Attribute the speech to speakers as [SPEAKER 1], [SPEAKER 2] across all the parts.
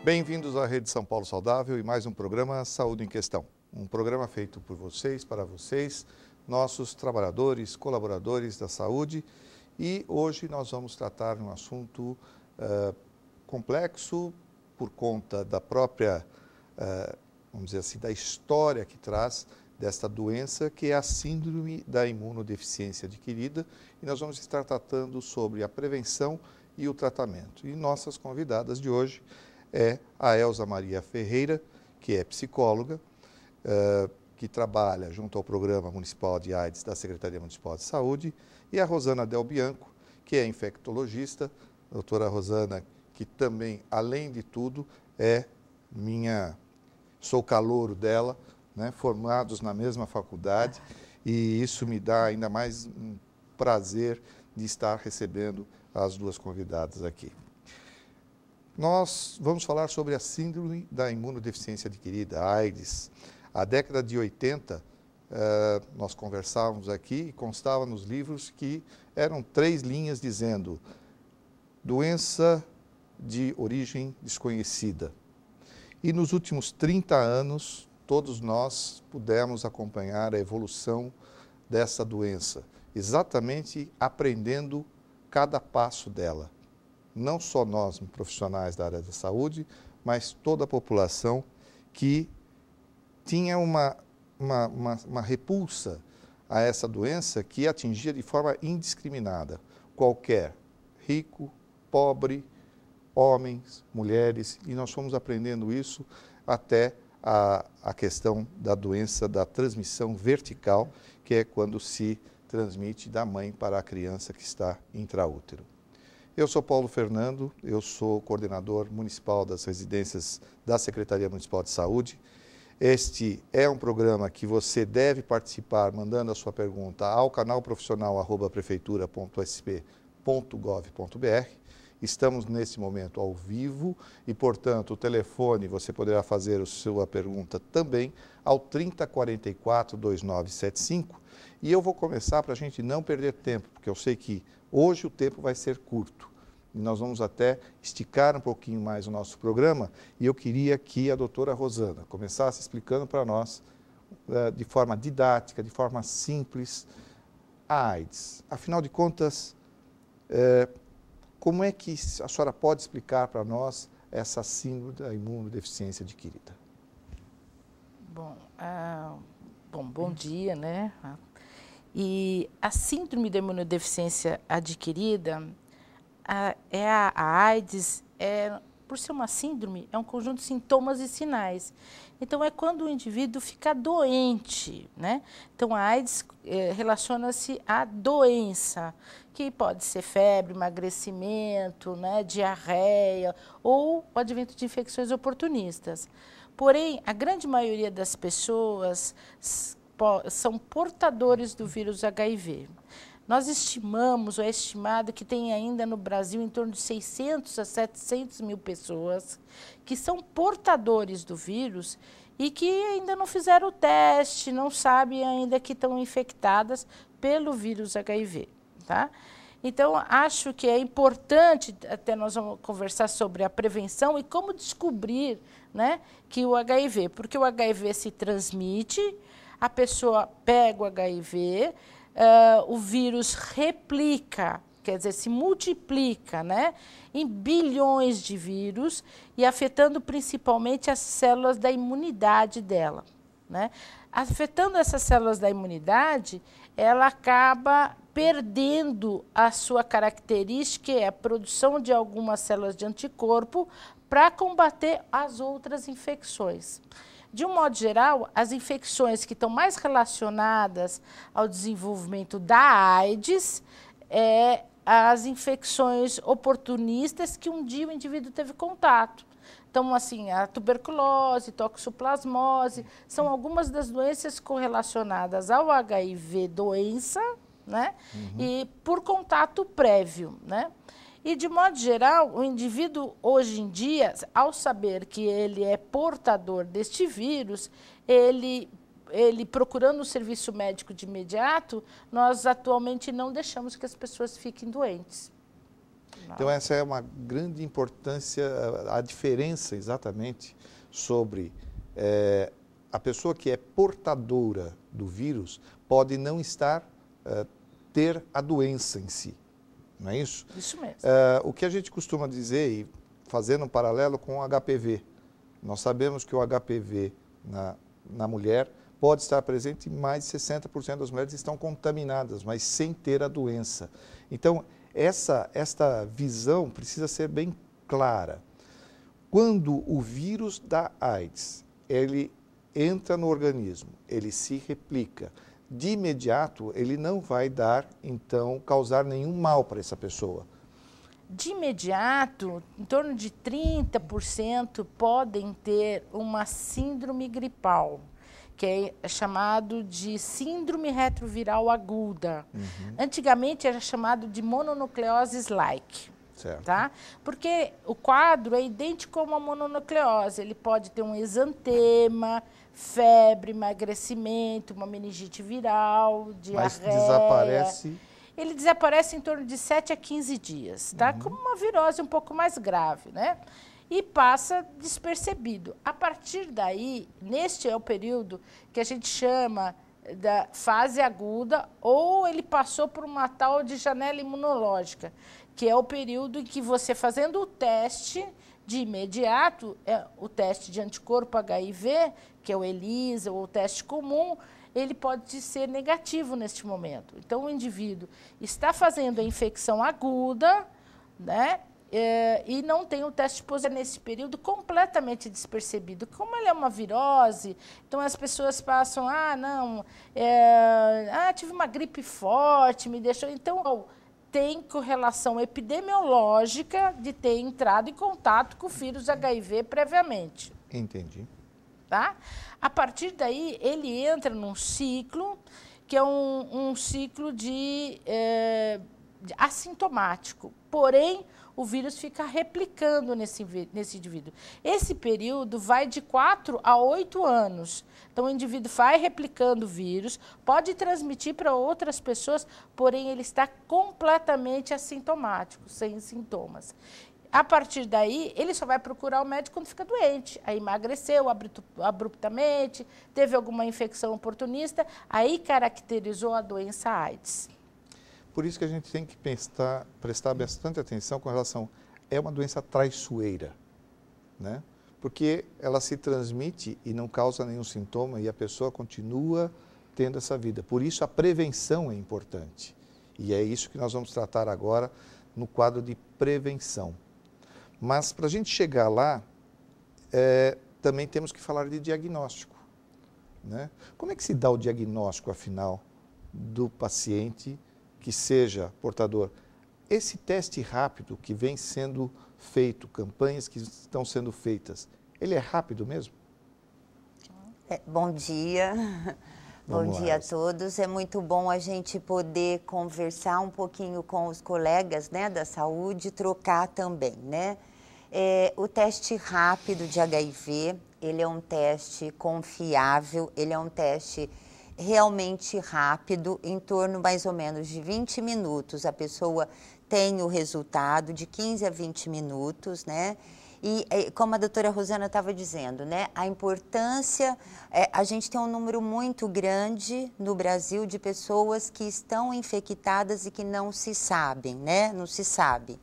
[SPEAKER 1] Bem-vindos à Rede São Paulo Saudável e mais um programa Saúde em Questão. Um programa feito por vocês, para vocês, nossos trabalhadores, colaboradores da saúde. E hoje nós vamos tratar de um assunto complexo por conta da própria, vamos dizer assim, da história que traz desta doença, que é a síndrome da imunodeficiência adquirida. E nós vamos estar tratando sobre a prevenção e o tratamento. E nossas convidadas de hoje é a Elza Maria Ferreira, que é psicóloga, que trabalha junto ao Programa Municipal de AIDS da Secretaria Municipal de Saúde, e a Rosana Del Bianco, que é infectologista. Doutora Rosana, que também, além de tudo, sou calouro dela, né, formados na mesma faculdade, e isso me dá ainda mais um prazer de estar recebendo as duas convidadas aqui. Nós vamos falar sobre a síndrome da imunodeficiência adquirida, a AIDS. A década de 80, nós conversávamos aqui e constava nos livros que eram 3 linhas dizendo doença de origem desconhecida. E nos últimos 30 anos, todos nós pudemos acompanhar a evolução dessa doença, exatamente aprendendo cada passo dela. Não só nós, profissionais da área da saúde, mas toda a população que tinha uma repulsa a essa doença que atingia de forma indiscriminada qualquer rico, pobre, homens, mulheres, e nós fomos aprendendo isso até a questão da doença da transmissão vertical, que é quando se transmite da mãe para a criança que está intraútero. Eu sou Paulo Fernando, eu sou coordenador municipal das residências da Secretaria Municipal de Saúde. Este é um programa que você deve participar mandando a sua pergunta ao canal profissional @prefeitura.sp.gov.br. Estamos nesse momento ao vivo e, portanto, o telefone você poderá fazer a sua pergunta também ao 3044-2975. E eu vou começar para a gente não perder tempo, porque eu sei que hoje o tempo vai ser curto. E nós vamos até esticar um pouquinho mais o nosso programa. E eu queria que a doutora Rosana começasse explicando para nós, de forma didática, de forma simples, a AIDS. Afinal de contas, como é que a senhora pode explicar para nós essa síndrome da imunodeficiência adquirida?
[SPEAKER 2] Bom dia, né? E a síndrome da imunodeficiência adquirida, a AIDS, por ser uma síndrome, é um conjunto de sintomas e sinais. Então, é quando o indivíduo fica doente, né? Então, a AIDS relaciona-se à doença, que pode ser febre, emagrecimento, né, diarreia ou o advento de infecções oportunistas. Porém, a grande maioria das pessoas são portadores do vírus HIV. Nós estimamos, ou é estimado, que tem ainda no Brasil em torno de 600 a 700 mil pessoas que são portadores do vírus e que ainda não fizeram o teste, não sabem ainda que estão infectadas pelo vírus HIV, tá? Então, acho que é importante, até nós vamos conversar sobre a prevenção e como descobrir, né, que o HIV, porque o HIV se transmite, a pessoa pega o HIV, o vírus replica, quer dizer, se multiplica, né, em bilhões de vírus e afetando principalmente as células da imunidade dela, né? Afetando essas células da imunidade, ela acaba perdendo a sua característica, que é a produção de algumas células de anticorpo para combater as outras infecções. De um modo geral, as infecções que estão mais relacionadas ao desenvolvimento da AIDS as infecções oportunistas que um dia o indivíduo teve contato. Então, assim, a tuberculose, toxoplasmose, são algumas das doenças correlacionadas ao HIV doença, né? E por contato prévio, né? E, de modo geral, o indivíduo, hoje em dia, ao saber que ele é portador deste vírus, ele procurando o serviço médico de imediato, nós atualmente não deixamos que as pessoas fiquem doentes.
[SPEAKER 1] Então, essa é uma grande importância, a diferença exatamente sobre a pessoa que é portadora do vírus pode não ter a doença em si, não é isso?
[SPEAKER 2] Isso mesmo.
[SPEAKER 1] O que a gente costuma dizer, e fazendo um paralelo com o HPV, nós sabemos que o HPV na mulher pode estar presente em mais de 60% das mulheres estão contaminadas, mas sem ter a doença. Então, esta visão precisa ser bem clara. Quando o vírus da AIDS, ele entra no organismo, ele se replica, de imediato ele não vai causar nenhum mal para essa pessoa.
[SPEAKER 2] De imediato, em torno de 30% podem ter uma síndrome gripal, que é chamado de síndrome retroviral aguda. Antigamente era chamado de mononucleose-like.
[SPEAKER 1] Certo.
[SPEAKER 2] Tá? Porque o quadro é idêntico a uma mononucleose. Ele pode ter um exantema, febre, emagrecimento, uma meningite viral, diarreia.
[SPEAKER 1] Mas desaparece...
[SPEAKER 2] Ele desaparece em torno de 7 a 15 dias, tá? Como uma virose um pouco mais grave, né? E passa despercebido. A partir daí, neste é o período que a gente chama da fase aguda, ou ele passou por uma tal de janela imunológica, que é o período em que você, fazendo o teste de imediato, o teste de anticorpo HIV, que é o ELISA, ou o teste comum, ele pode ser negativo neste momento. Então, o indivíduo está fazendo a infecção aguda, né? E não tem o teste positivo nesse período completamente despercebido. Como ele é uma virose, então as pessoas passam, tive uma gripe forte, me deixou... Então, tem correlação epidemiológica de ter entrado em contato com o vírus HIV previamente.
[SPEAKER 1] Entendi.
[SPEAKER 2] Tá? A partir daí, ele entra num ciclo, que é um ciclo de assintomático. Porém, o vírus fica replicando nesse indivíduo. Esse período vai de 4 a 8 anos. Então, o indivíduo vai replicando o vírus, pode transmitir para outras pessoas, porém, ele está completamente assintomático, sem sintomas. A partir daí, ele só vai procurar o médico quando fica doente. Aí emagreceu abruptamente, teve alguma infecção oportunista, aí caracterizou a doença AIDS.
[SPEAKER 1] Por isso que a gente tem que prestar bastante atenção com relação... É uma doença traiçoeira, né? Porque ela se transmite e não causa nenhum sintoma e a pessoa continua tendo essa vida. Por isso, a prevenção é importante. E é isso que nós vamos tratar agora no quadro de prevenção. Mas, para a gente chegar lá, também temos que falar de diagnóstico, né? Como é que se dá o diagnóstico, afinal, do paciente que seja portador? Esse teste rápido que vem sendo feito, campanhas que estão sendo feitas, ele é rápido mesmo?
[SPEAKER 3] Bom dia. Bom dia a todos. É muito bom a gente poder conversar um pouquinho com os colegas, né, da saúde, trocar também, né? O teste rápido de HIV, ele é um teste confiável, ele é um teste realmente rápido, em torno mais ou menos de 20 minutos. A pessoa tem o resultado de 15 a 20 minutos, né? E como a doutora Rosana estava dizendo, né, a importância, a gente tem um número muito grande no Brasil de pessoas que estão infectadas e que não se sabem, né? Não se sabe.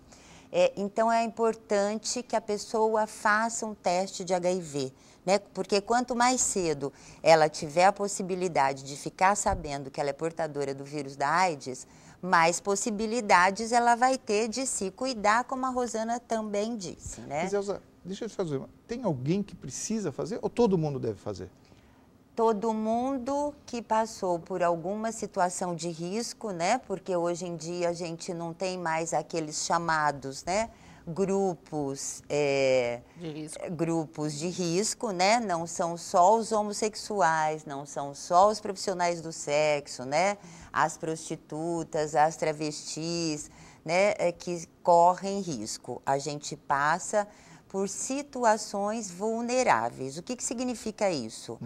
[SPEAKER 3] Então, é importante que a pessoa faça um teste de HIV, né? Porque quanto mais cedo ela tiver a possibilidade de ficar sabendo que ela é portadora do vírus da AIDS, mais possibilidades ela vai ter de se cuidar, como a Rosana também disse, né?
[SPEAKER 1] Mas, Elza, deixa eu te fazer tem alguém que precisa fazer ou todo mundo deve fazer?
[SPEAKER 3] Todo mundo que passou por alguma situação de risco, né? Porque hoje em dia a gente não tem mais aqueles chamados, né? Grupos de risco, né? Não são só os homossexuais, não são só os profissionais do sexo, né? As prostitutas, as travestis, né? Que correm risco. A gente passa por situações vulneráveis. O que significa isso?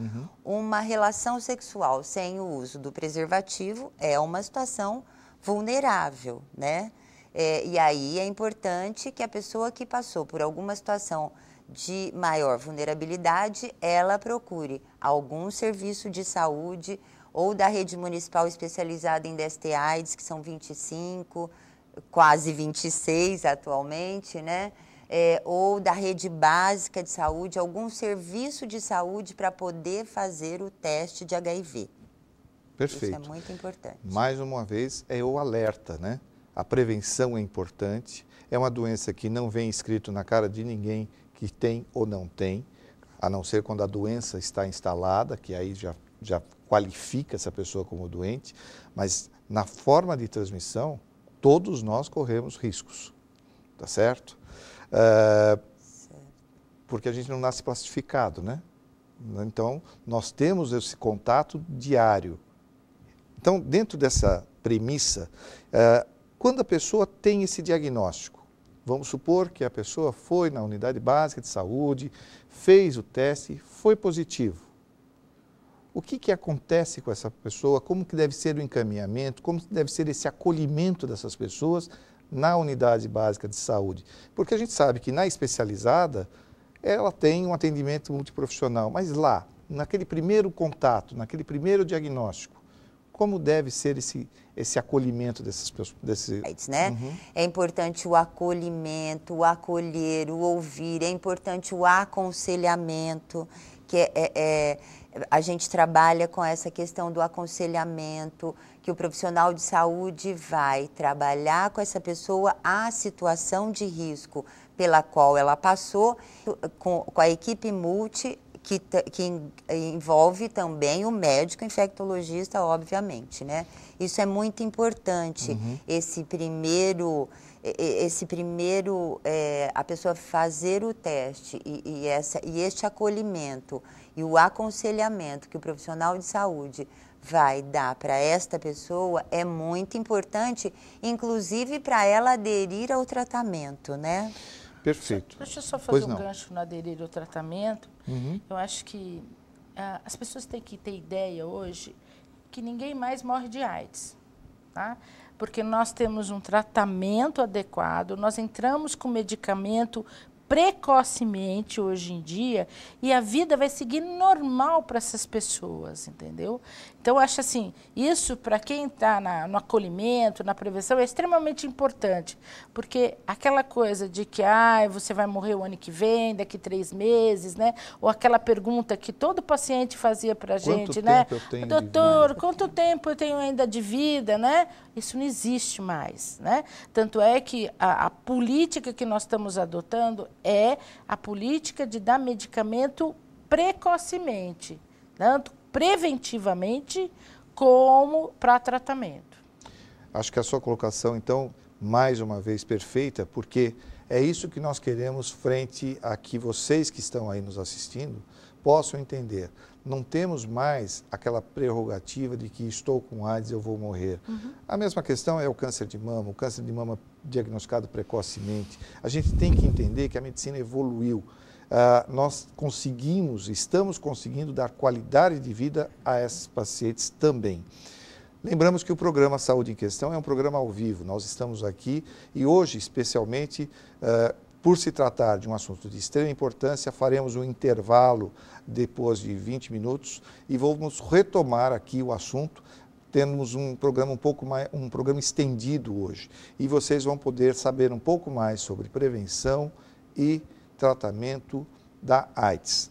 [SPEAKER 3] Uma relação sexual sem o uso do preservativo é uma situação vulnerável, né? E aí é importante que a pessoa que passou por alguma situação de maior vulnerabilidade, ela procure algum serviço de saúde ou da rede municipal especializada em DST/AIDS, que são 25, quase 26 atualmente, né? Ou da rede básica de saúde, algum serviço de saúde para poder fazer o teste de HIV.
[SPEAKER 1] Perfeito.
[SPEAKER 3] Isso é muito importante.
[SPEAKER 1] Mais uma vez, é o alerta, né? A prevenção é importante. É uma doença que não vem escrito na cara de ninguém que tem ou não tem, a não ser quando a doença está instalada, que aí já qualifica essa pessoa como doente, mas na forma de transmissão, todos nós corremos riscos, tá certo? Porque a gente não nasce plastificado, né? Então, nós temos esse contato diário. Então, dentro dessa premissa, quando a pessoa tem esse diagnóstico, vamos supor que a pessoa foi na unidade básica de saúde, fez o teste, foi positivo. O que acontece com essa pessoa? Como que deve ser o encaminhamento? Como que deve ser esse acolhimento dessas pessoas na unidade básica de saúde? Porque a gente sabe que na especializada, ela tem um atendimento multiprofissional, mas lá, naquele primeiro contato, naquele primeiro diagnóstico, como deve ser esse acolhimento dessas pessoas?
[SPEAKER 3] Né? Uhum. É importante o acolhimento, o acolher, o ouvir, é importante o aconselhamento, que a gente trabalha com essa questão do aconselhamento, que o profissional de saúde vai trabalhar com essa pessoa a situação de risco pela qual ela passou, com a equipe multi, que envolve também o médico infectologista, obviamente, né? Isso é muito importante, esse primeiro, a pessoa fazer o teste e este acolhimento e o aconselhamento que o profissional de saúde vai dar para esta pessoa é muito importante, inclusive para ela aderir ao tratamento, né?
[SPEAKER 1] Perfeito.
[SPEAKER 2] Deixa eu só fazer um gancho no aderir ao tratamento. Eu acho que as pessoas têm que ter ideia hoje que ninguém mais morre de AIDS, tá? Porque nós temos um tratamento adequado, nós entramos com medicamento precocemente hoje em dia e a vida vai seguir normal para essas pessoas, entendeu? Então, eu acho assim, isso para quem está no acolhimento, na prevenção, é extremamente importante, porque aquela coisa de que você vai morrer o ano que vem, daqui 3 meses, né? Ou aquela pergunta que todo paciente fazia para a gente, né? Doutor, quanto tempo eu tenho ainda de vida, né? Isso não existe mais, né? Tanto é que a política que nós estamos adotando é a política de dar medicamento precocemente, tanto preventivamente como para tratamento.
[SPEAKER 1] Acho que a sua colocação, então, mais uma vez perfeita, porque é isso que nós queremos frente a que vocês que estão aí nos assistindo possam entender. Não temos mais aquela prerrogativa de que estou com AIDS e eu vou morrer. A mesma questão é o câncer de mama diagnosticado precocemente. A gente tem que entender que a medicina evoluiu. Nós estamos conseguindo dar qualidade de vida a esses pacientes também. Lembramos que o programa Saúde em Questão é um programa ao vivo. Nós estamos aqui e hoje, especialmente, por se tratar de um assunto de extrema importância, faremos um intervalo depois de 20 minutos e vamos retomar aqui o assunto. Temos um programa um programa estendido hoje e vocês vão poder saber um pouco mais sobre prevenção e tratamento da AIDS.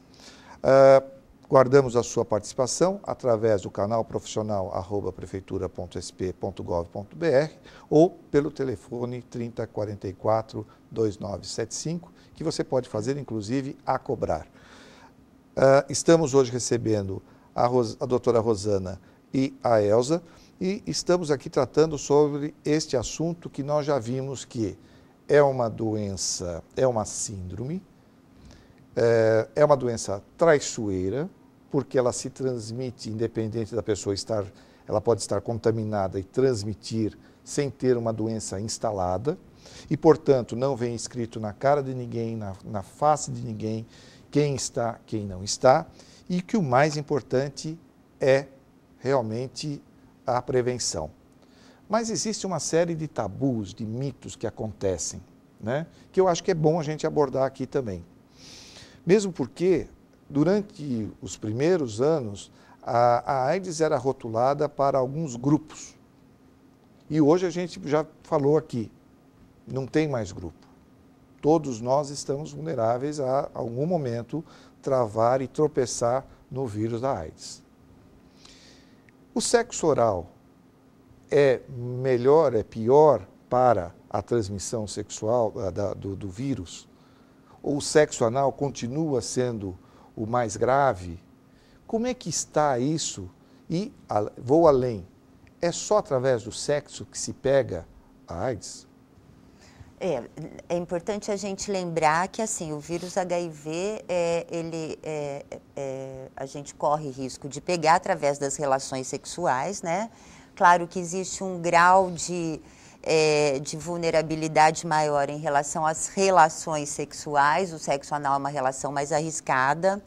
[SPEAKER 1] Guardamos a sua participação através do canal profissional @prefeitura.sp.gov.br ou pelo telefone 3044-2975, que você pode fazer, inclusive, a cobrar. Estamos hoje recebendo a doutora Rosana e a Elza e estamos aqui tratando sobre este assunto que nós já vimos que é uma doença, é uma síndrome, é uma doença traiçoeira, porque ela se transmite independente da pessoa ela pode estar contaminada e transmitir sem ter uma doença instalada e, portanto, não vem escrito na cara de ninguém, na face de ninguém, quem está, quem não está, e que o mais importante é realmente a prevenção. Mas existe uma série de tabus, de mitos que acontecem, né? Que eu acho que é bom a gente abordar aqui também. Mesmo porque, durante os primeiros anos, a AIDS era rotulada para alguns grupos. E hoje a gente já falou aqui, não tem mais grupo. Todos nós estamos vulneráveis a algum momento travar e tropeçar no vírus da AIDS. O sexo oral é melhor, é pior para a transmissão sexual do vírus? Ou o sexo anal continua sendo o mais grave? Como é que está isso? E vou além, é só através do sexo que se pega a AIDS?
[SPEAKER 3] É importante a gente lembrar que assim, o vírus HIV, a gente corre risco de pegar através das relações sexuais, né? Claro que existe um grau de vulnerabilidade maior em relação às relações sexuais. O sexo anal é uma relação mais arriscada,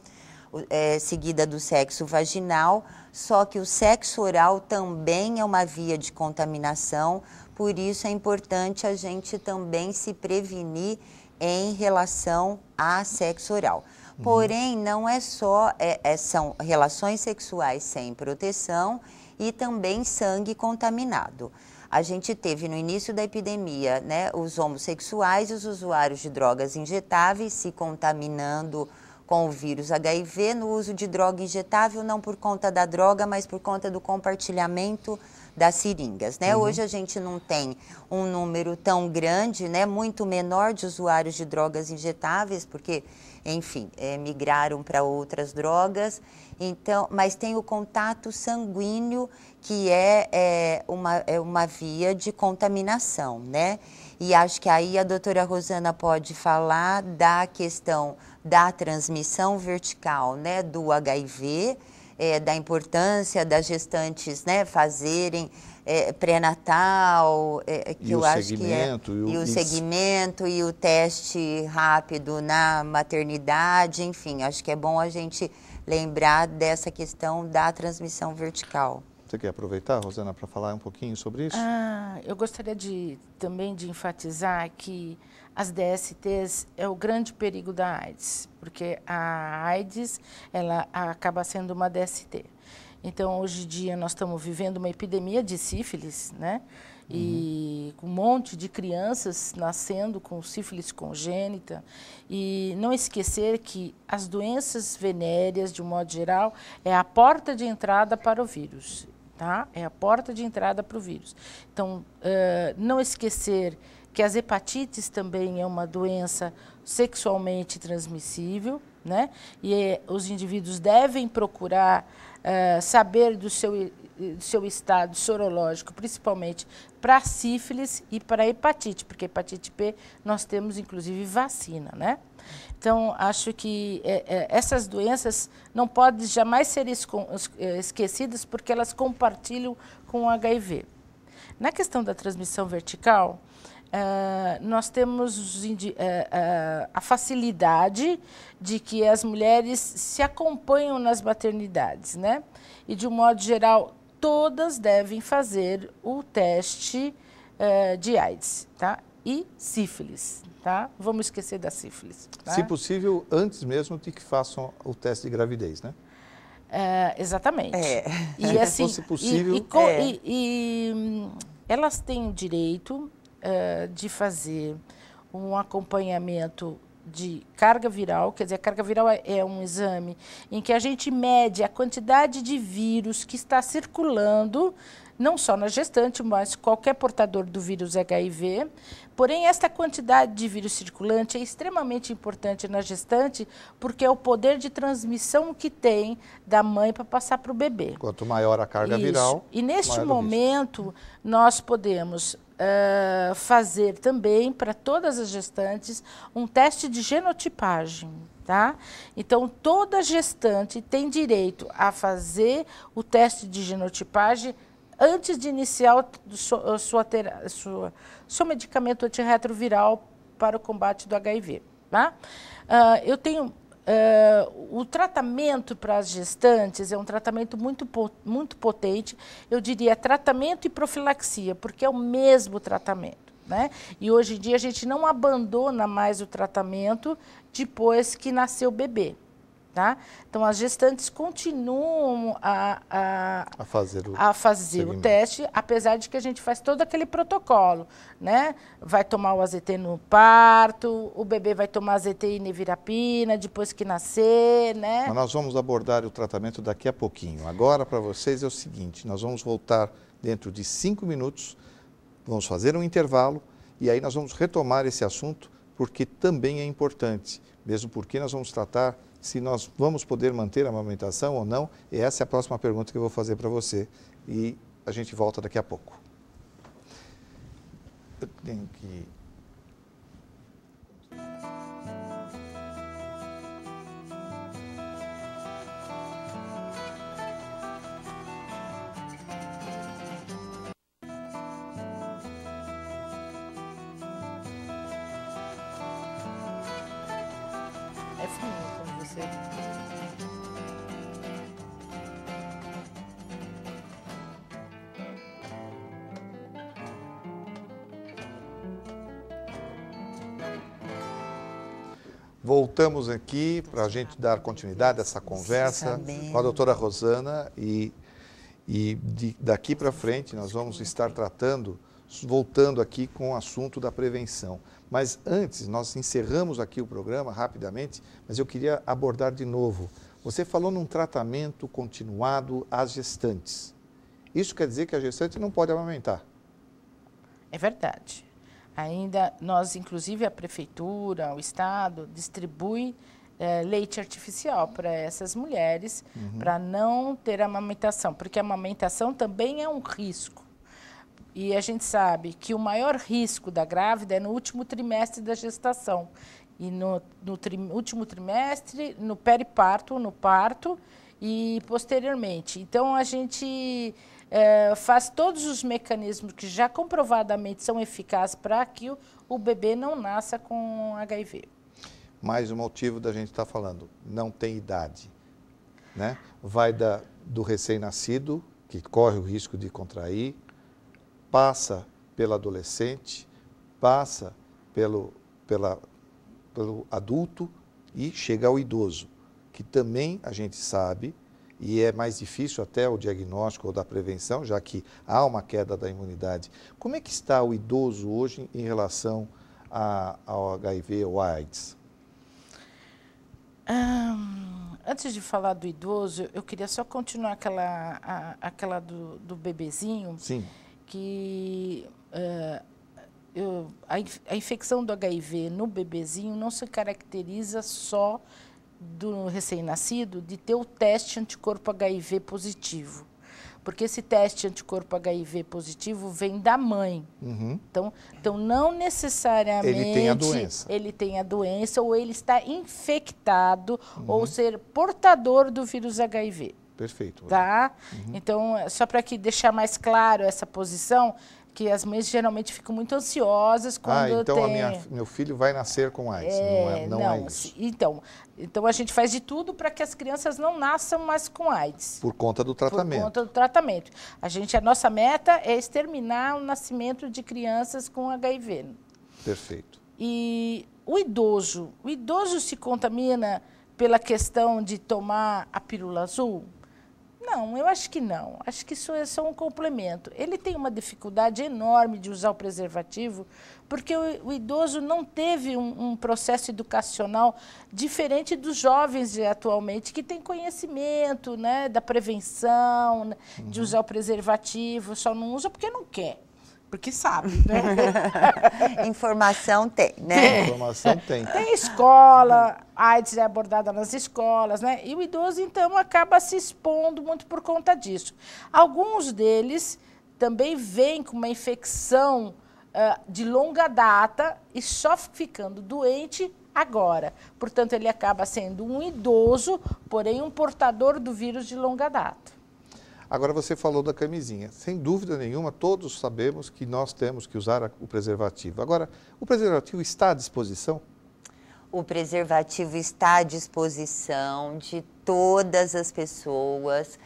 [SPEAKER 3] seguida do sexo vaginal, só que o sexo oral também é uma via de contaminação. Por isso é importante a gente também se prevenir em relação a sexo oral. Porém, não é só, são relações sexuais sem proteção e também sangue contaminado. A gente teve no início da epidemia, né, os homossexuais e os usuários de drogas injetáveis se contaminando com o vírus HIV no uso de droga injetável, não por conta da droga, mas por conta do compartilhamento das seringas, né? Hoje a gente não tem um número tão grande, né? Muito menor de usuários de drogas injetáveis, porque, enfim, migraram para outras drogas. Então, mas tem o contato sanguíneo, que é uma via de contaminação, né? E acho que aí a doutora Rosana pode falar da questão da transmissão vertical, né, do HIV, da importância das gestantes, né, fazerem pré-natal, que eu acho que e o segmento e o teste rápido na maternidade, enfim, acho que é bom a gente lembrar dessa questão da transmissão vertical.
[SPEAKER 1] Você quer aproveitar, Rosana, para falar um pouquinho sobre isso?
[SPEAKER 2] Eu gostaria também de enfatizar que as DSTs é o grande perigo da AIDS, porque a AIDS ela acaba sendo uma DST. Então, hoje em dia, nós estamos vivendo uma epidemia de sífilis, né? E com um monte de crianças nascendo com sífilis congênita. E não esquecer que as doenças venéreas, de um modo geral, é a porta de entrada para o vírus. Tá? É a porta de entrada para o vírus. Então, não esquecer que as hepatites também é uma doença sexualmente transmissível, né? E os indivíduos devem procurar saber do seu estado sorológico, principalmente para sífilis e para hepatite, porque hepatite P nós temos inclusive vacina, né? Então, acho que essas doenças não podem jamais ser esquecidas porque elas compartilham com o HIV. Na questão da transmissão vertical, nós temos a facilidade de que as mulheres se acompanham nas maternidades, né? E, de um modo geral, todas devem fazer o teste de AIDS, tá? E sífilis, tá? Vamos esquecer da sífilis. Tá?
[SPEAKER 1] Se possível, antes mesmo de que façam o teste de gravidez, né?
[SPEAKER 2] Exatamente.
[SPEAKER 1] Se assim, fosse possível...
[SPEAKER 2] Elas têm o direito de fazer um acompanhamento de carga viral, quer dizer, a carga viral é um exame em que a gente mede a quantidade de vírus que está circulando, não só na gestante, mas qualquer portador do vírus HIV. Porém, esta quantidade de vírus circulante é extremamente importante na gestante, porque é o poder de transmissão que tem da mãe para passar para o bebê.
[SPEAKER 1] Quanto maior a carga viral,
[SPEAKER 2] e neste momento, nós podemos fazer também, para todas as gestantes, um teste de genotipagem. Tá? Então, toda gestante tem direito a fazer o teste de genotipagem antes de iniciar seu medicamento antirretroviral para o combate do HIV. Tá? Eu tenho o tratamento para as gestantes é um tratamento muito potente, eu diria tratamento e profilaxia, porque é o mesmo tratamento, né? E hoje em dia a gente não abandona mais o tratamento depois que nasceu o bebê. Tá? Então, as gestantes continuam a fazer o teste, apesar de que a gente faz todo aquele protocolo, né? Vai tomar o AZT no parto, o bebê vai tomar AZT e nevirapina depois que nascer, né?
[SPEAKER 1] Mas nós vamos abordar o tratamento daqui a pouquinho. Agora, para vocês, é o seguinte, nós vamos voltar dentro de 5 minutos, vamos fazer um intervalo e aí nós vamos retomar esse assunto, porque também é importante, mesmo porque nós vamos tratar se nós vamos poder manter a amamentação ou não, e essa é a próxima pergunta que eu vou fazer para você. E a gente volta daqui a pouco. Eu tenho que...
[SPEAKER 2] É fininho como você...
[SPEAKER 1] Voltamos aqui para a gente dar continuidade a essa conversa com a doutora Rosana e daqui para frente nós vamos estar tratando, voltando aqui com o assunto da prevenção. Mas antes, nós encerramos aqui o programa rapidamente, mas eu queria abordar de novo. Você falou num tratamento continuado às gestantes. Isso quer dizer que a gestante não pode amamentar?
[SPEAKER 2] É verdade. Ainda nós, inclusive a prefeitura, o estado, distribui leite artificial para essas mulheres, para não ter amamentação, porque a amamentação também é um risco. E a gente sabe que o maior risco da grávida é no último trimestre da gestação. E no último trimestre, no periparto, no parto e posteriormente. Então, a gente faz todos os mecanismos que já comprovadamente são eficazes para que o bebê não nasça com HIV.
[SPEAKER 1] Mais um motivo da gente estar falando, não tem idade, né? Vai do recém-nascido, que corre o risco de contrair, passa pelo adolescente, passa pelo adulto e chega ao idoso, que também a gente sabe, e é mais difícil até o diagnóstico ou da prevenção, já que há uma queda da imunidade. Como é que está o idoso hoje em relação ao HIV ou AIDS?
[SPEAKER 2] Antes de falar do idoso, eu queria só continuar aquela do bebezinho.
[SPEAKER 1] Sim.
[SPEAKER 2] Que a infecção do HIV no bebezinho não se caracteriza só do recém-nascido de ter o teste anticorpo HIV positivo. Porque esse teste anticorpo HIV positivo vem da mãe. Então, não necessariamente ele tem a doença ou ele está infectado ou ser portador do vírus HIV.
[SPEAKER 1] Perfeito.
[SPEAKER 2] Tá? Então, só para deixar mais claro essa posição, que as mães geralmente ficam muito ansiosas quando
[SPEAKER 1] então
[SPEAKER 2] tem...
[SPEAKER 1] meu filho vai nascer com AIDS, não é isso.
[SPEAKER 2] Então, a gente faz de tudo para que as crianças não nasçam mais com AIDS.
[SPEAKER 1] Por conta do tratamento.
[SPEAKER 2] Por conta do tratamento. A nossa meta é exterminar o nascimento de crianças com HIV.
[SPEAKER 1] Perfeito.
[SPEAKER 2] E o idoso se contamina pela questão de tomar a pílula azul? Não, eu acho que não. Acho que isso é só um complemento. Ele tem uma dificuldade enorme de usar o preservativo, porque o idoso não teve um processo educacional diferente dos jovens atualmente, que têm conhecimento, né, da prevenção, de usar o preservativo, só não usa porque não quer. Porque sabe, né?
[SPEAKER 3] Informação tem, né?
[SPEAKER 1] Informação tem.
[SPEAKER 2] Tem escola, a AIDS é abordada nas escolas, né? E o idoso, então, acaba se expondo muito por conta disso. Alguns deles também vêm com uma infecção de longa data e só ficando doente agora. Portanto, ele acaba sendo um idoso, porém um portador do vírus de longa data.
[SPEAKER 1] Agora você falou da camisinha. Sem dúvida nenhuma, todos sabemos que nós temos que usar o preservativo. Agora, o preservativo está à disposição?
[SPEAKER 3] O preservativo está à disposição de todas as pessoas.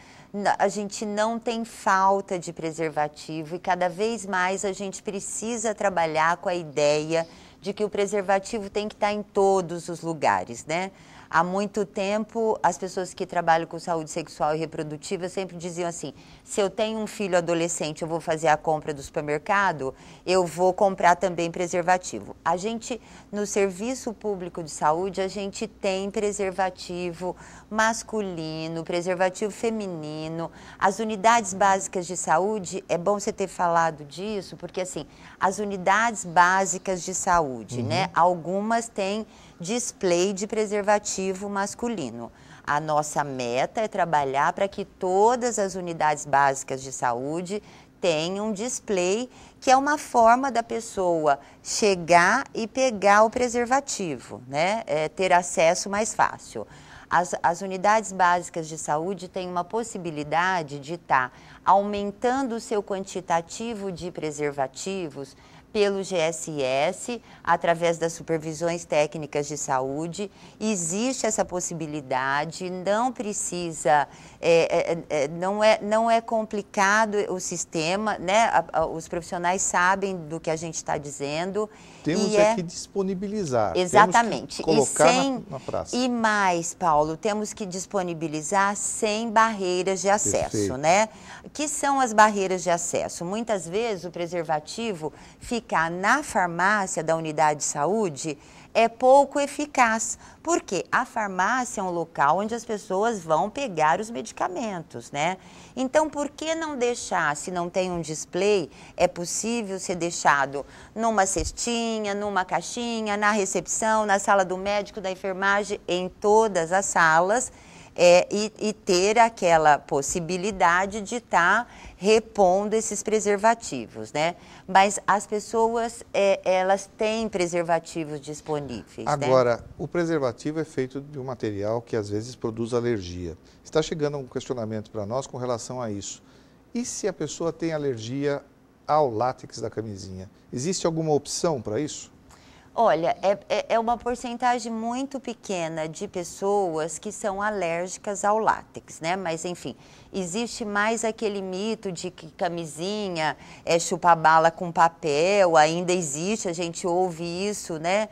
[SPEAKER 3] A gente não tem falta de preservativo e cada vez mais a gente precisa trabalhar com a ideia de que o preservativo tem que estar em todos os lugares, né? Há muito tempo, as pessoas que trabalham com saúde sexual e reprodutiva sempre diziam assim, se eu tenho um filho adolescente, eu vou fazer a compra do supermercado, eu vou comprar também preservativo. A gente, no serviço público de saúde, a gente tem preservativo masculino, preservativo feminino. As unidades básicas de saúde, é bom você ter falado disso, porque assim, as unidades básicas de saúde, né, algumas têm display de preservativo masculino. A nossa meta é trabalhar para que todas as unidades básicas de saúde tenham um display, que é uma forma da pessoa chegar e pegar o preservativo, né? Ter acesso mais fácil. As unidades básicas de saúde têm uma possibilidade de estar aumentando o seu quantitativo de preservativos pelo GSS, através das supervisões técnicas de saúde. Existe essa possibilidade, não precisa, não é complicado o sistema, né? Os profissionais sabem do que a gente está dizendo.
[SPEAKER 1] Temos que disponibilizar.
[SPEAKER 3] Exatamente.
[SPEAKER 1] Temos que colocar na praça.
[SPEAKER 3] E mais, Paulo, temos que disponibilizar sem barreiras de acesso,
[SPEAKER 1] Perfeito.
[SPEAKER 3] né? Que são as barreiras de acesso? Muitas vezes o preservativo ficar na farmácia da unidade de saúde é pouco eficaz, porque a farmácia é um local onde as pessoas vão pegar os medicamentos, né? Então, por que não deixar, se não tem um display, é possível ser deixado numa cestinha, numa caixinha, na recepção, na sala do médico, da enfermagem, em todas as salas, e ter aquela possibilidade de estar repondo esses preservativos, né? Mas as pessoas, elas têm preservativos disponíveis.
[SPEAKER 1] Agora,
[SPEAKER 3] né?
[SPEAKER 1] O preservativo é feito de um material que às vezes produz alergia. Está chegando um questionamento para nós com relação a isso. E se a pessoa tem alergia ao látex da camisinha? Existe alguma opção para isso?
[SPEAKER 3] Olha, é uma porcentagem muito pequena de pessoas que são alérgicas ao látex, né? Mas, enfim, existe mais aquele mito de que camisinha é chupar bala com papel, ainda existe, a gente ouve isso, né?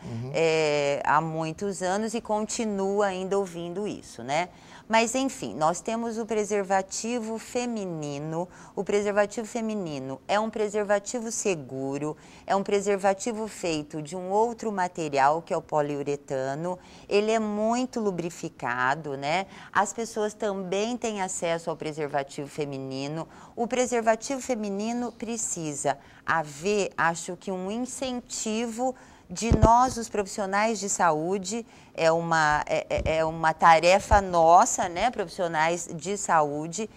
[SPEAKER 3] Há muitos anos e continua ainda ouvindo isso, né? Mas, enfim, nós temos o preservativo feminino. O preservativo feminino é um preservativo seguro, é um preservativo feito de um outro material, que é o poliuretano. Ele é muito lubrificado, né? As pessoas também têm acesso ao preservativo feminino. O preservativo feminino precisa haver, acho que, um incentivo de nós, os profissionais de saúde. É uma tarefa nossa, né, profissionais de saúde,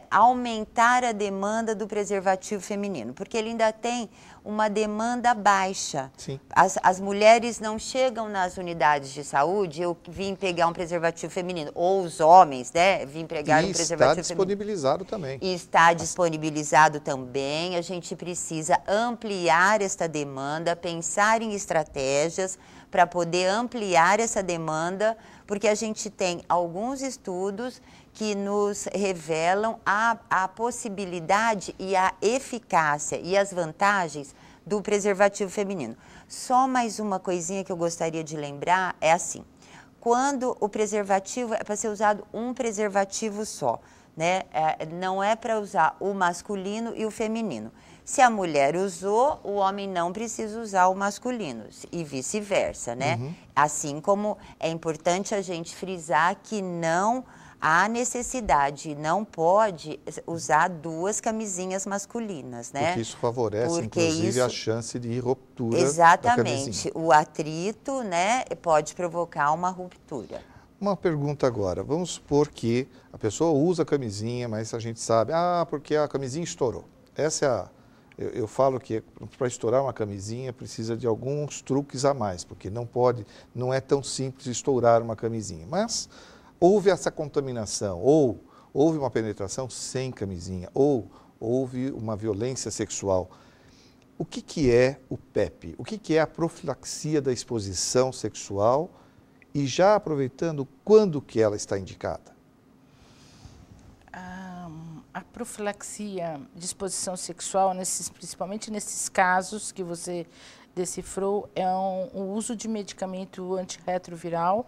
[SPEAKER 3] aumentar a demanda do preservativo feminino, porque ele ainda tem uma demanda baixa.
[SPEAKER 1] Sim.
[SPEAKER 3] As mulheres não chegam nas unidades de saúde, eu vim pegar um preservativo feminino, ou os homens, né, vim pegar um preservativo feminino.
[SPEAKER 1] E está disponibilizado também.
[SPEAKER 3] Está disponibilizado também, a gente precisa ampliar esta demanda, pensar em estratégias para poder ampliar essa demanda, porque a gente tem alguns estudos que nos revelam a possibilidade e a eficácia e as vantagens do preservativo feminino. Só mais uma coisinha que eu gostaria de lembrar é assim, quando o preservativo é para ser usado um preservativo só, né? Não é para usar o masculino e o feminino. Se a mulher usou, o homem não precisa usar o masculino e vice-versa, né? Assim como é importante a gente frisar que não há necessidade, não pode usar duas camisinhas masculinas, né?
[SPEAKER 1] Porque isso favorece, inclusive, a chance de ruptura da camisinha.
[SPEAKER 3] Exatamente. O atrito, né, pode provocar uma ruptura.
[SPEAKER 1] Uma pergunta agora. Vamos supor que a pessoa usa a camisinha, mas a gente sabe, porque a camisinha estourou. Essa é eu falo que para estourar uma camisinha precisa de alguns truques a mais, porque não é tão simples estourar uma camisinha. Mas houve essa contaminação, ou houve uma penetração sem camisinha, ou houve uma violência sexual. o que é o PEP? O que é a profilaxia da exposição sexual? E já aproveitando, quando que ela está indicada?
[SPEAKER 2] A profilaxia de exposição sexual, principalmente nesses casos que você decifrou, é o uso de medicamento antirretroviral,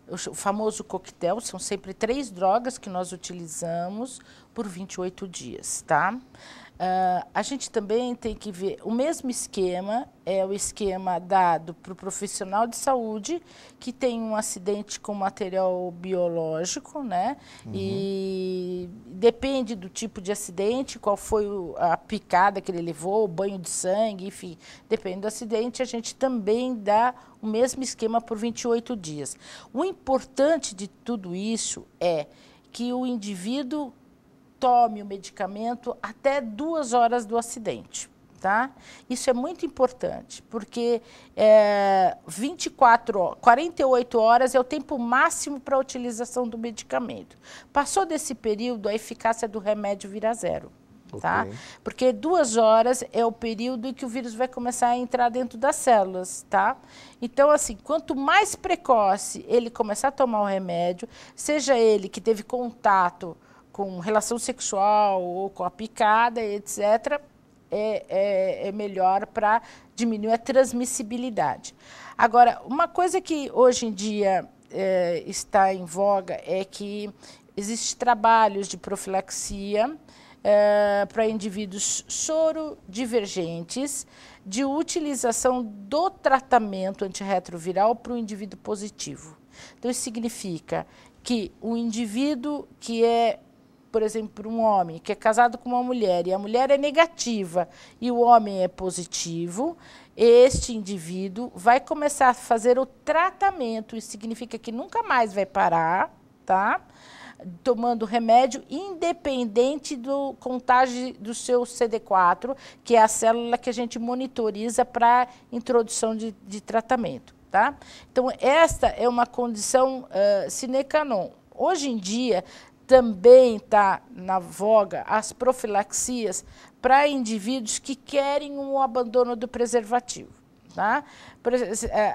[SPEAKER 2] o famoso coquetel. São sempre 3 drogas que nós utilizamos por 28 dias, tá? A gente também tem que ver, o mesmo esquema é o esquema dado para o profissional de saúde que tem um acidente com material biológico, né? E depende do tipo de acidente, qual foi a picada que ele levou, o banho de sangue, enfim, depende do acidente, a gente também dá o mesmo esquema por 28 dias. O importante de tudo isso é que o indivíduo tome o medicamento até 2 horas do acidente, tá? Isso é muito importante, porque 48 horas é o tempo máximo para a utilização do medicamento. Passou desse período, a eficácia do remédio vira 0. Tá?
[SPEAKER 1] Ok.
[SPEAKER 2] Porque 2 horas é o período em que o vírus vai começar a entrar dentro das células, tá? Então, assim, quanto mais precoce ele começar a tomar o remédio, seja ele que teve contato com relação sexual ou com a picada, etc., é melhor para diminuir a transmissibilidade. Agora, uma coisa que hoje em dia está em voga é que existem trabalhos de profilaxia para indivíduos sorodivergentes de utilização do tratamento antirretroviral para o indivíduo positivo. Então, isso significa que o indivíduo que é, por exemplo, um homem que é casado com uma mulher e a mulher é negativa e o homem é positivo, este indivíduo vai começar a fazer o tratamento, isso significa que nunca mais vai parar, tá? Tomando remédio independente do contágio do seu CD4, que é a célula que a gente monitoriza para introdução de tratamento, tá? Então, esta é uma condição sine qua non. Hoje em dia, também está na voga as profilaxias para indivíduos que querem o abandono do preservativo. Tá?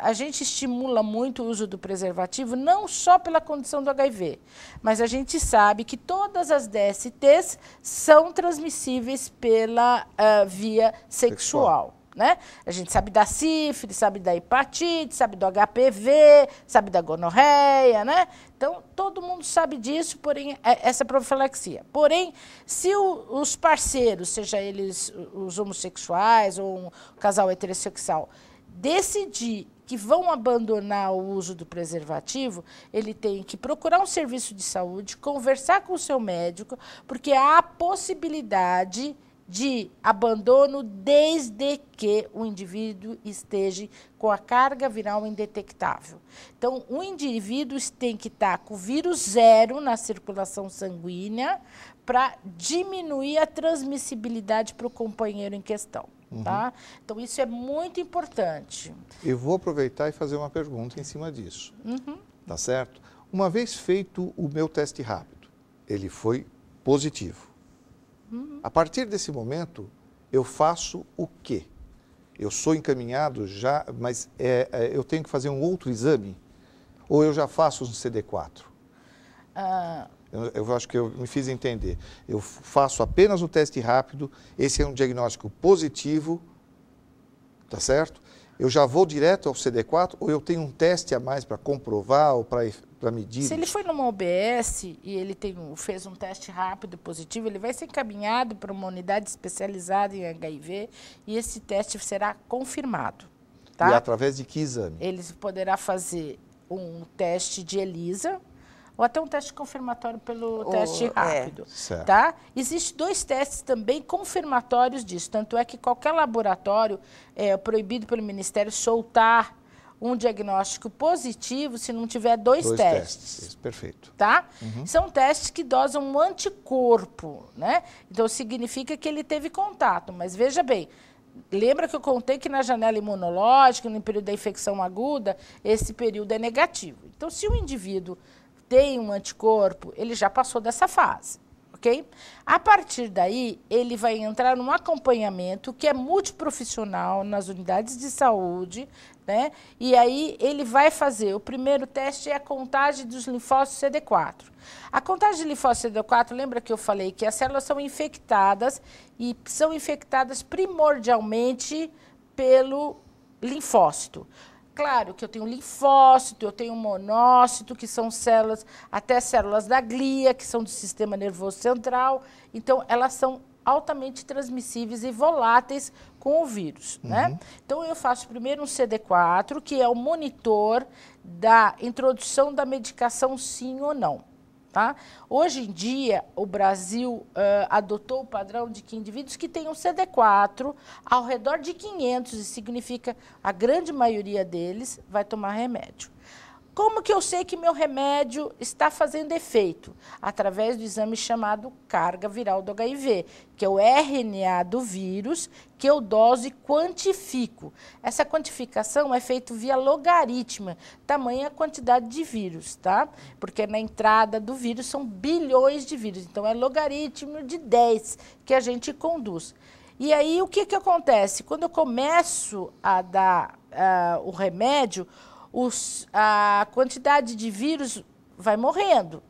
[SPEAKER 2] A gente estimula muito o uso do preservativo, não só pela condição do HIV, mas a gente sabe que todas as DSTs são transmissíveis pela via sexual. Né? A gente sabe da sífilis, sabe da hepatite, sabe do HPV, sabe da gonorreia, né? Então, todo mundo sabe disso, porém, essa profilaxia. Porém, se os parceiros, seja eles os homossexuais ou um casal heterossexual, decidir que vão abandonar o uso do preservativo, ele tem que procurar um serviço de saúde, conversar com o seu médico, porque há a possibilidade de abandono desde que o indivíduo esteja com a carga viral indetectável. Então, o indivíduo tem que estar com o vírus 0 na circulação sanguínea para diminuir a transmissibilidade para o companheiro em questão. Tá? Então, isso é muito importante.
[SPEAKER 1] Eu vou aproveitar e fazer uma pergunta em cima disso. Tá certo? Uma vez feito o meu teste rápido, ele foi positivo. A partir desse momento, eu faço o quê? Eu sou encaminhado já, mas eu tenho que fazer um outro exame? Ou eu já faço um CD4? Eu acho que eu me fiz entender. Eu faço apenas o teste rápido, esse é um diagnóstico positivo, tá certo? Eu já vou direto ao CD4 ou eu tenho um teste a mais para comprovar ou para medir?
[SPEAKER 2] Se ele foi numa OBS e ele fez um teste rápido positivo, ele vai ser encaminhado para uma unidade especializada em HIV e esse teste será confirmado. Tá?
[SPEAKER 1] E através de que exame?
[SPEAKER 2] Ele poderá fazer um teste de ELISA, ou até um teste confirmatório pelo teste rápido. Tá? Existem 2 testes também confirmatórios disso, tanto é que qualquer laboratório é proibido pelo Ministério soltar um diagnóstico positivo se não tiver 2 testes.
[SPEAKER 1] Isso, perfeito.
[SPEAKER 2] Tá? São testes que dosam um anticorpo, né? Então significa que ele teve contato, mas veja bem, lembra que eu contei que na janela imunológica, no período da infecção aguda, esse período é negativo. Então, se o indivíduo tem um anticorpo, ele já passou dessa fase, ok? A partir daí, ele vai entrar num acompanhamento que é multiprofissional nas unidades de saúde, né? E aí ele vai fazer, o primeiro teste é a contagem dos linfócitos CD4. A contagem de linfócitos CD4, lembra que eu falei que as células são infectadas e são infectadas primordialmente pelo linfócito. Claro que eu tenho linfócito, eu tenho monócito, que são células, até células da glia, que são do sistema nervoso central. Então, elas são altamente transmissíveis e voláteis com o vírus, né? Então, eu faço primeiro um CD4, que é o monitor da introdução da medicação sim ou não. Tá? Hoje em dia, o Brasil adotou o padrão de que indivíduos que tenham CD4 ao redor de 500, e significa a grande maioria deles vai tomar remédio. Como que eu sei que meu remédio está fazendo efeito? Através do exame chamado carga viral do HIV, que é o RNA do vírus, que eu doso e quantifico. Essa quantificação é feita via logaritmo, tamanha a quantidade de vírus, tá? Porque na entrada do vírus são bilhões de vírus, então é logaritmo de 10 que a gente conduz. E aí o que acontece? Quando eu começo a dar o remédio, a quantidade de vírus vai morrendo,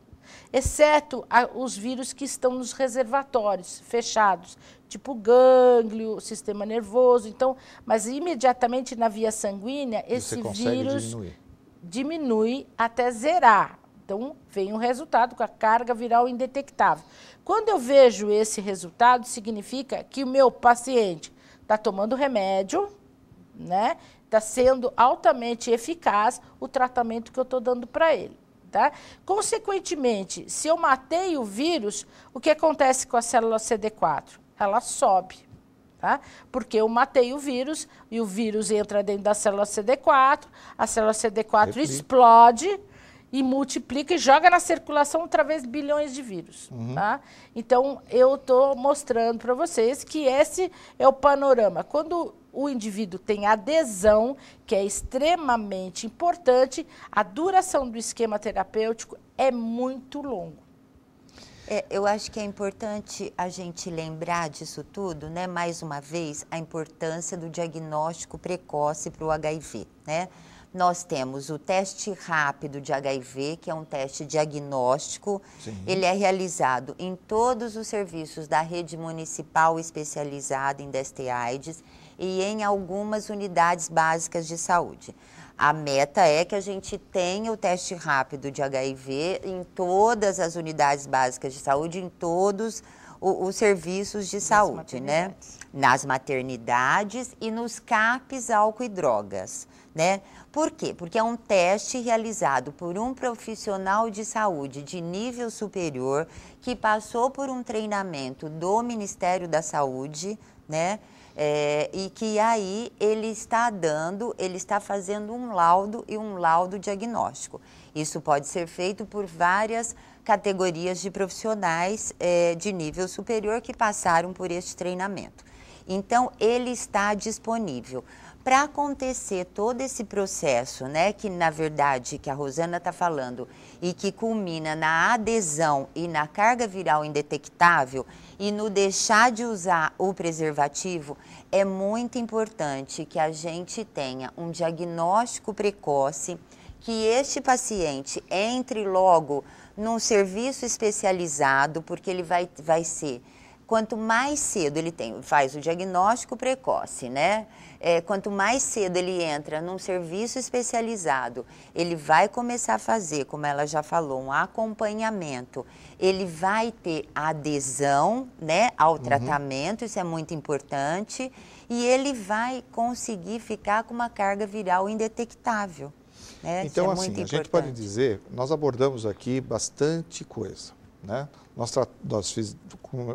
[SPEAKER 2] exceto os vírus que estão nos reservatórios fechados, tipo gânglio, sistema nervoso. Então, mas imediatamente na via sanguínea, esse vírus diminui até zerar. Então, vem o resultado com a carga viral indetectável. Quando eu vejo esse resultado, significa que o meu paciente está tomando remédio, né? Está sendo altamente eficaz o tratamento que eu estou dando para ele. Tá? Consequentemente, se eu matei o vírus, o que acontece com a célula CD4? Ela sobe, tá? Porque eu matei o vírus e o vírus entra dentro da célula CD4, a célula CD4 explode e multiplica e joga na circulação outra vez bilhões de vírus. Tá? Então, eu estou mostrando para vocês que esse é o panorama. Quando o indivíduo tem adesão, que é extremamente importante, a duração do esquema terapêutico é muito longo.
[SPEAKER 3] Eu acho que é importante a gente lembrar disso tudo, né? Mais uma vez, a importância do diagnóstico precoce para o HIV, né? Nós temos o teste rápido de HIV, que é um teste diagnóstico. Sim. Ele é realizado em todos os serviços da rede municipal especializada em DST/AIDS e em algumas unidades básicas de saúde. A meta é que a gente tenha o teste rápido de HIV em todas as unidades básicas de saúde, em todos os serviços de saúde, né? Nas maternidades e nos CAPs álcool e drogas, né? Por quê? Porque é um teste realizado por um profissional de saúde de nível superior que passou por um treinamento do Ministério da Saúde, né? E que aí ele está fazendo um laudo e um laudo diagnóstico. Isso pode ser feito por várias categorias de profissionais de nível superior que passaram por este treinamento. Então, ele está disponível. Para acontecer todo esse processo, né, que na verdade que a Rosana está falando e que culmina na adesão e na carga viral indetectável e no deixar de usar o preservativo, é muito importante que a gente tenha um diagnóstico precoce, que este paciente entre logo num serviço especializado, porque ele vai ser... Quanto mais cedo ele faz o diagnóstico precoce, né? Quanto mais cedo ele entra num serviço especializado, ele vai começar a fazer, como ela já falou, um acompanhamento. Ele vai ter adesão, né, ao tratamento, isso é muito importante, e ele vai conseguir ficar com uma carga viral indetectável. Né?
[SPEAKER 1] Então, assim, a gente pode dizer, nós abordamos aqui bastante coisa. Né? Nós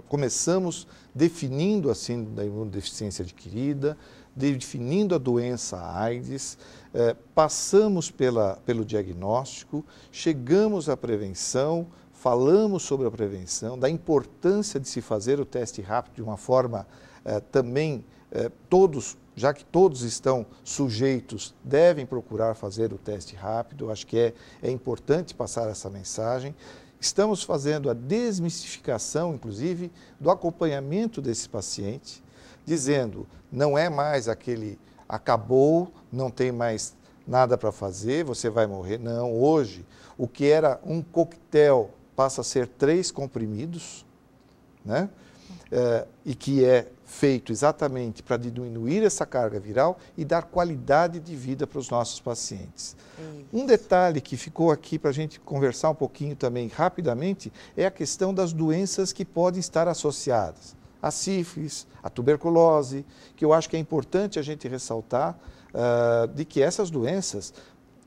[SPEAKER 1] começamos definindo a síndrome da imunodeficiência adquirida, definindo a doença AIDS, passamos pelo diagnóstico, chegamos à prevenção, falamos sobre a prevenção, da importância de se fazer o teste rápido de uma forma também, já que todos estão sujeitos, devem procurar fazer o teste rápido. Acho que é importante passar essa mensagem. estamos fazendo a desmistificação, inclusive, do acompanhamento desse paciente, dizendo, não é mais aquele acabou, não tem mais nada para fazer, você vai morrer. Não, hoje, o que era um coquetel passa a ser 3 comprimidos, né? E que é feito exatamente para diminuir essa carga viral e dar qualidade de vida para os nossos pacientes. Um detalhe que ficou aqui para a gente conversar um pouquinho também rapidamente é a questão das doenças que podem estar associadas. A sífilis, a tuberculose, que eu acho que é importante a gente ressaltar de que essas doenças,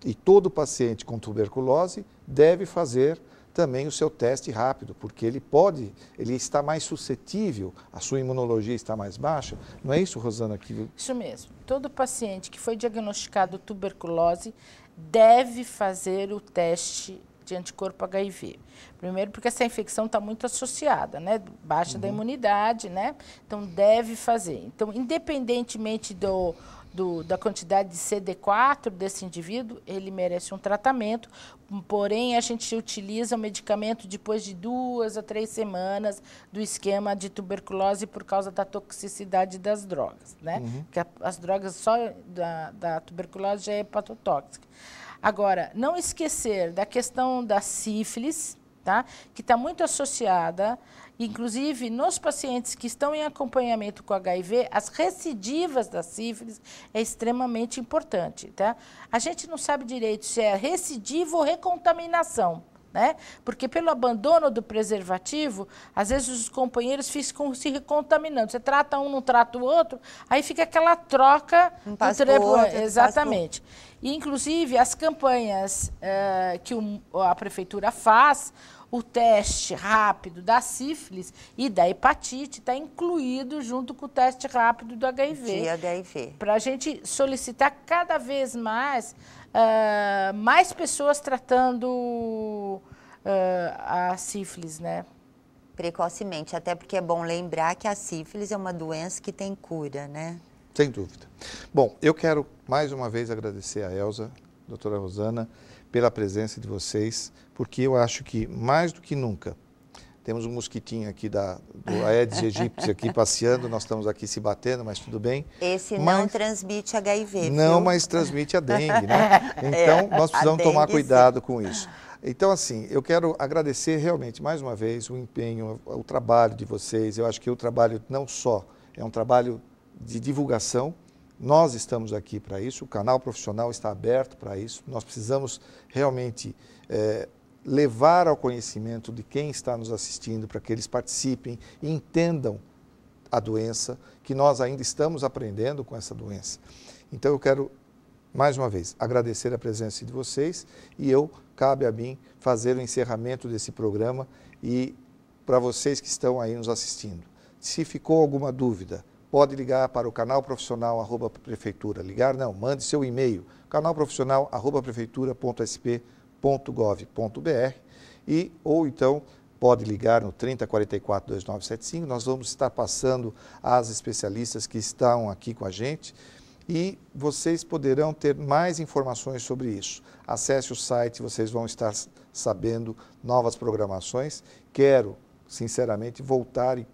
[SPEAKER 1] e todo paciente com tuberculose deve fazer também o seu teste rápido, porque ele está mais suscetível, a sua imunologia está mais baixa. Não é isso, Rosana?
[SPEAKER 2] Isso mesmo. Todo paciente que foi diagnosticado tuberculose deve fazer o teste de anticorpo HIV. Primeiro porque essa infecção está muito associada, né? Baixa da imunidade, né? Então deve fazer. Então, independentemente da quantidade de CD4 desse indivíduo, ele merece um tratamento, porém a gente utiliza o medicamento depois de 2 a 3 semanas do esquema de tuberculose por causa da toxicidade das drogas, né? Porque as drogas só da tuberculose já é hepatotóxica. Agora, não esquecer da questão da sífilis, tá? Que está muito associada, inclusive nos pacientes que estão em acompanhamento com HIV, as recidivas da sífilis é extremamente importante, tá? A gente não sabe direito se é recidiva ou recontaminação, né? Porque pelo abandono do preservativo, às vezes os companheiros ficam se recontaminando. Você trata um, não trata o outro, aí fica aquela troca.
[SPEAKER 3] Um passa pro outro,
[SPEAKER 2] exatamente. E, inclusive, as campanhas que a prefeitura faz, o teste rápido da sífilis e da hepatite está incluído junto com o teste rápido do HIV.
[SPEAKER 3] De HIV.
[SPEAKER 2] Para a gente solicitar cada vez mais pessoas tratando a sífilis, né?
[SPEAKER 3] Precocemente, até porque é bom lembrar que a sífilis é uma doença que tem cura, né?
[SPEAKER 1] Sem dúvida. Bom, eu quero mais uma vez agradecer a Elza, doutora Rosana, pela presença de vocês, porque eu acho que, mais do que nunca, temos um mosquitinho aqui do Aedes aegypti aqui passeando, nós estamos aqui se batendo, mas tudo bem.
[SPEAKER 3] Esse não transmite HIV,
[SPEAKER 1] não,
[SPEAKER 3] viu?
[SPEAKER 1] Mas transmite a dengue, né? Então, nós precisamos tomar cuidado com isso. Então, assim, eu quero agradecer realmente, mais uma vez, o empenho, o trabalho de vocês. Eu acho que o trabalho não só é um trabalho de divulgação, nós estamos aqui para isso, o canal profissional está aberto para isso, nós precisamos realmente levar ao conhecimento de quem está nos assistindo, para que eles participem e entendam a doença, que nós ainda estamos aprendendo com essa doença. Então eu quero, mais uma vez, agradecer a presença de vocês e cabe a mim fazer o encerramento desse programa e para vocês que estão aí nos assistindo. Se ficou alguma dúvida, pode ligar para o canal profissional @prefeitura. Ligar não, mande seu e-mail, canalprofissional@prefeitura.sp.gov.br ou então pode ligar no 3044-2975. Nós vamos estar passando as especialistas que estão aqui com a gente e vocês poderão ter mais informações sobre isso. Acesse o site, vocês vão estar sabendo novas programações. Quero, sinceramente, voltar e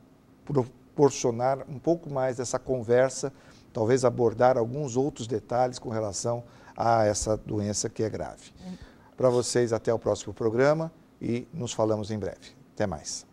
[SPEAKER 1] proporcionar um pouco mais dessa conversa, talvez abordar alguns outros detalhes com relação a essa doença que é grave. Para vocês, até o próximo programa e nos falamos em breve. Até mais.